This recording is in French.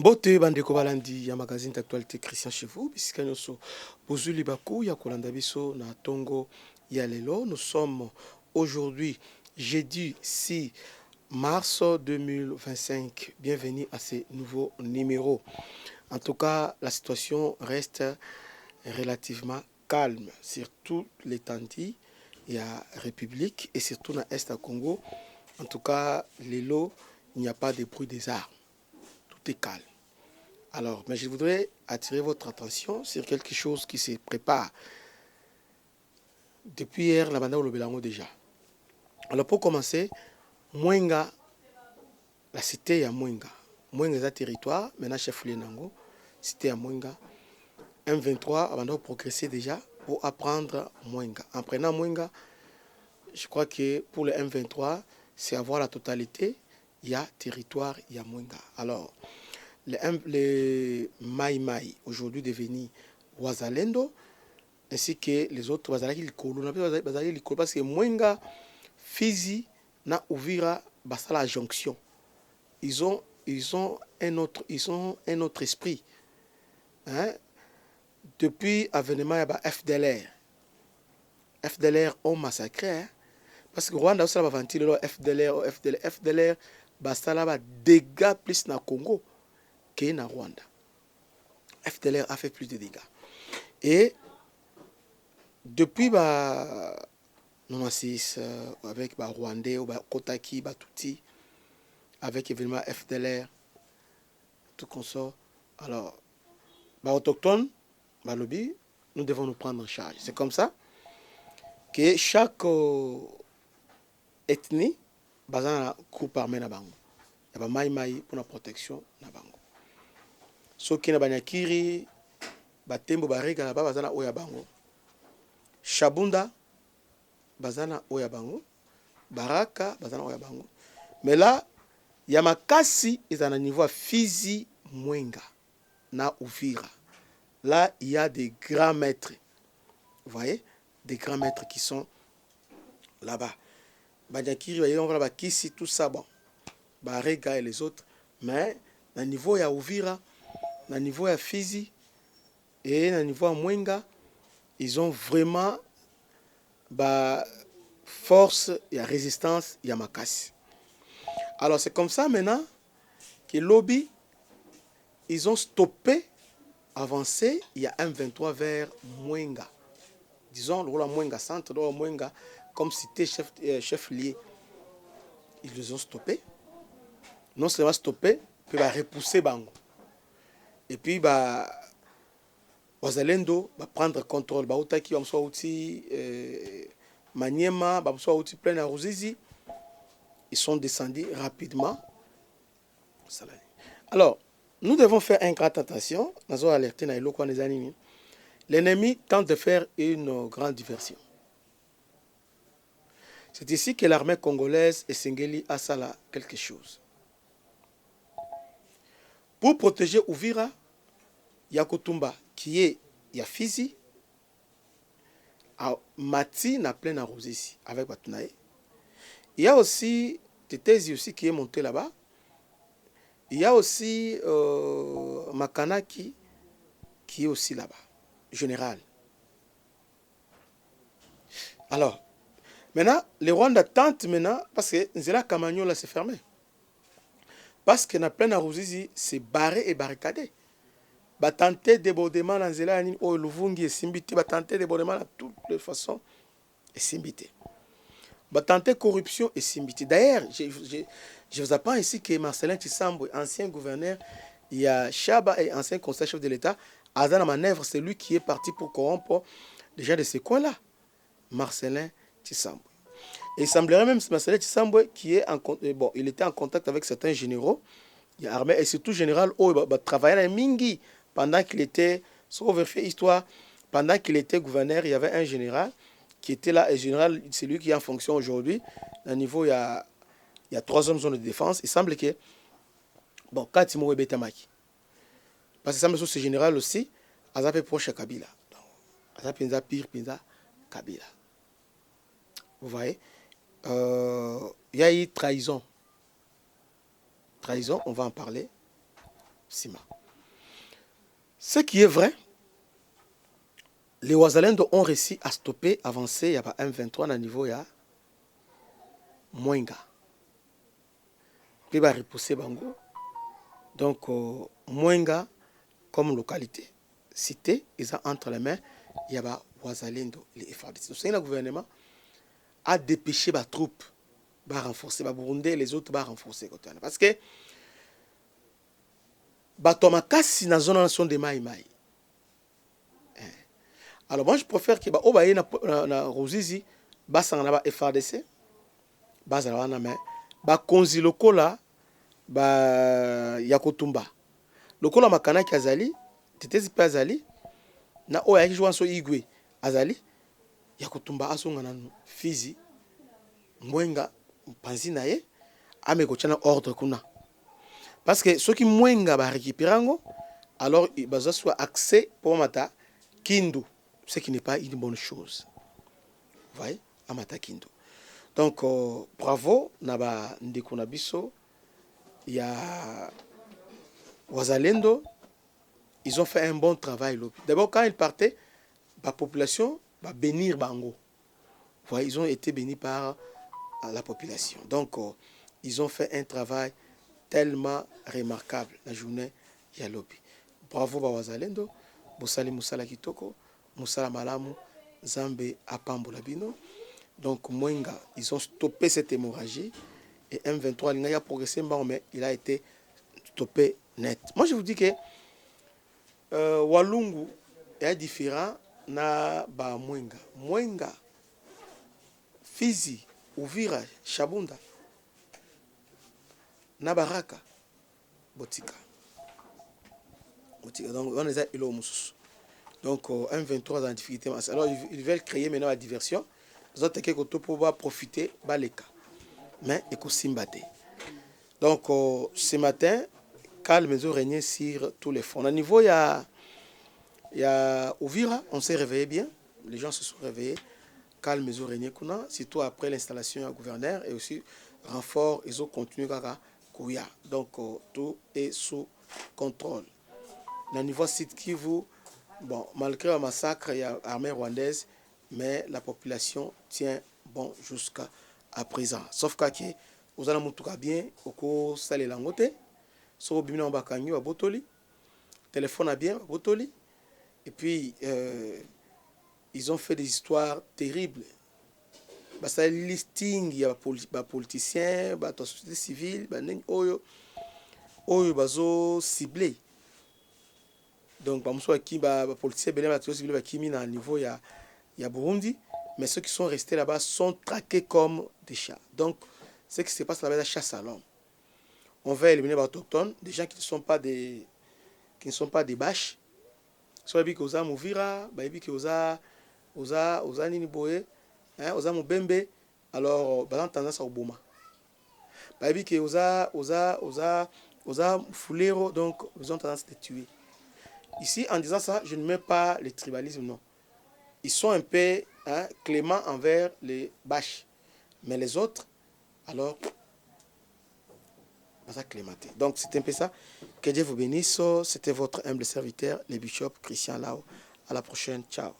Mbote bandeko balandi ya magazine d'actualité Christian chez vous bisika nyonso bozuli baku ya kolanda biso na tongo ya lelo. Nous sommes aujourd'hui jeudi 6 mars 2025. Bienvenue à ce nouveau numéro. En tout cas, la situation reste relativement calme sur toute l'étendue de la République et surtout dans l'Est à Congo. En tout cas, lelo, il n'y a pas de bruit des armes. Tout est calme. Alors, mais je voudrais attirer votre attention sur quelque chose qui se prépare. Depuis hier, la bande au Lobelango déjà. Alors, pour commencer, Mwenga, la cité à Mwenga. Mwenga est un territoire, maintenant chef Lienango, cité à Mwenga. M23 a progressé déjà pour apprendre Mwenga. En prenant Mwenga, je crois que pour le M23, c'est avoir la totalité, il y a territoire, il y a Mwenga. Alors, les Mai Mai, aujourd'hui devenus Wazalendo, ainsi que les autres Wazalaki Likolo, parce que Mwenga, Fizi, na Uvira, basta la jonction. Ils ont un autre esprit. Hein? Depuis l'avènement de FDLR. FDLR ont massacré. Hein? Parce que Rwanda aussi a ventilé le FDLR, basta la dégâts plus na Congo que na Rwanda. FDLR a fait plus de dégâts. Et depuis 96, avec Rwandais, Kotaki, Tutsi, avec évidemment FDLR, tout consort. Alors, autochtones, lobby, nous devons nous prendre en charge. C'est comme ça que chaque ethnie, a un groupe armé na bango. Il y a Mai Mai pour la protection na bango. Ceux qui n'ont Nyakiri, Batembo Barega là-bas, bazana oya bango. Shabunda, bazana oya bango. Baraka, bazana oya bango. Mais là, il y a Makasi, ils ont un niveau Fizi Mwenga, na Uvira. Là, il y a des grands maîtres. Vous voyez? Des grands maîtres qui sont là-bas. Banyakiri, on va là-bas, Kisi, tout ça, bon. Barega et les autres. Mais, au niveau, il y a Uvira. Au niveau de Fizi et au niveau de Mwenga, ils ont vraiment force et résistance, il y a Makasi. Alors c'est comme ça maintenant que lobby, ils ont stoppé, avancé, il y a M23 vers Mwenga. Disons, le Mwenga centre, le Mwenga comme cité chef lié. Ils les ont stoppés. Non seulement stoppé, puis repousser Bango. Et puis, Wazalendo va prendre contrôle. Bautaki, va aussi Maniema, va aussi plein à Ruzizi. Ils sont descendus rapidement. Alors, nous devons faire une grande attention. Nous avons alerté l'ennemi tente de faire une grande diversion. C'est ici que l'armée congolaise et Sengeli a sala quelque chose. Pour protéger Uvira, Yakotumba, qui est Yafizi, à Mati, na plein à Rosisi, avec Batunae. Il y a aussi Tetezi aussi qui est monté là-bas. Il y a aussi Makanaki qui est aussi là-bas, général. Alors, maintenant, les Rwandais tentent maintenant, parce que Nzela Kamagno là c'est fermé. Parce que na plein à Rosisi, c'est barré et barricadé. Tenter débordement dans Nzela ou Luvungi et Simbiti, tenter débordement de toutes les façons et Simbiti. Tenter corruption et Simbiti. D'ailleurs, je vous apprends ici que Marcelin Tshisambo, ancien gouverneur, il y a Chaba et ancien conseiller chef de l'État, à la manœuvre, c'est lui qui est parti pour corrompre les gens de ces coins-là. Marcelin Tshisambo. Et il semblerait même que Marcelin Tshisambo, il était en contact avec certains généraux, il y a armé, et surtout général, travaillait dans Mingi. Pendant qu'il était, sauf fait histoire, pendant qu'il était gouverneur, il y avait un général qui était là, et général, c'est lui qui est en fonction aujourd'hui. À niveau, il y a 3 hommes zone de défense. Il semble que, bon, quand il m'a Betamaki, parce que ça me semble que ce général aussi, il a fait proche à Kabila. Il a fait pire, Kabila. Vous voyez, il y a eu trahison. Trahison, on va en parler. Sima. Ce qui est vrai, les Wazalendo ont réussi à stopper, avancer, il y a pas M23 à niveau, il y a Mwenga. Puis il va repousser Bango. Donc, Mwenga, comme localité, cité, ils ont entre les mains, il y a Wazalendo, les FARDC. Donc, le gouvernement a dépêché les troupes, va renforcer, va Burundi, les autres va renforcer. Parce que, Batoma Kassi, dans la zone sont des maïmaï. Alors, moi, je préfère que Obaye na Rosizi, Basanga na FARDC, Basanga na mais, Konzi lokola, Yakotumba. Lokola makana ki azali, tetezi pe azali, na oya ki jouan so igwe azali, Yakotumba asonga na Fizi, Mwenga, Panzi na ye, ame ko tchana ordre kuna. Parce que ceux qui Mwenga ba récupérango, alors il va soit accès pour mata Kindu. Ce qui n'est pas une bonne chose. Vous voyez, Amata Kindu. Donc, bravo, Naba Ndekunabiso, il y a Wazalendo, ils ont fait un bon travail. D'abord, quand ils partaient, la population va bénir Bango. Vous voyez, ils ont été bénis par la population. Donc, ils ont fait un travail tellement remarquable la journée Yalobi. Bravo, Wazalendo, Bosali Musala Kitoko. Moussala Malamu, Zambé, Apambo Labino. Donc, Mwenga, ils ont stoppé cette hémorragie. Et M23, il a progressé, mais il a été stoppé net. Moi, je vous dis que Walungu est différent na ba Mwenga. Mwenga, Fizi, Uvira, Shabunda, Nabaraka, Botika. Donc, on est à Ilomoussous. Donc, M23 dans la difficulté. Alors, ils veulent créer maintenant la diversion. Ils ont été pour profiter de l'État. Mais ils sont battus. Donc, ce matin, calme a régné sur tous les fronts. Au niveau, il y a Ouvira, on s'est réveillé bien. Les gens se sont réveillés. Calme a régné, surtout après l'installation du gouverneur et aussi renfort, ils ont continué à Kouya. Donc, tout est sous contrôle. Au niveau Sud Kivu, bon, malgré le massacre, il y a l'armée rwandaise, mais la population tient bon jusqu'à présent. Sauf que vous allez me bien, au cours de la langote, sur le bakanyo à Botoli, téléphone à bien à Botoli, et puis ils ont fait des histoires terribles. Ça listing, il y a des politiciens, des sociétés civiles, des ciblés. Donc, les policiers qui à niveau il y a Burundi, mais ceux qui sont restés là-bas sont traqués comme des chats. Donc, ce qui se passe là-bas, c'est la chasse à l'homme. On va éliminer les autochtones, des gens qui ne sont pas des bâches. Soit ils ont Mouvira, ils ont Niniboé, ils ont Mubembe, alors ils ont tendance à Oboma. Ils ont Fulero, donc ils ont tendance à les tuer. Ici, en disant ça, je ne mets pas le tribalisme, non. Ils sont un peu cléments envers les bâches. Mais les autres, alors, ça clémenté. Donc, c'est un peu ça. Que Dieu vous bénisse. C'était votre humble serviteur, le bishop Christian Lao. À la prochaine. Ciao.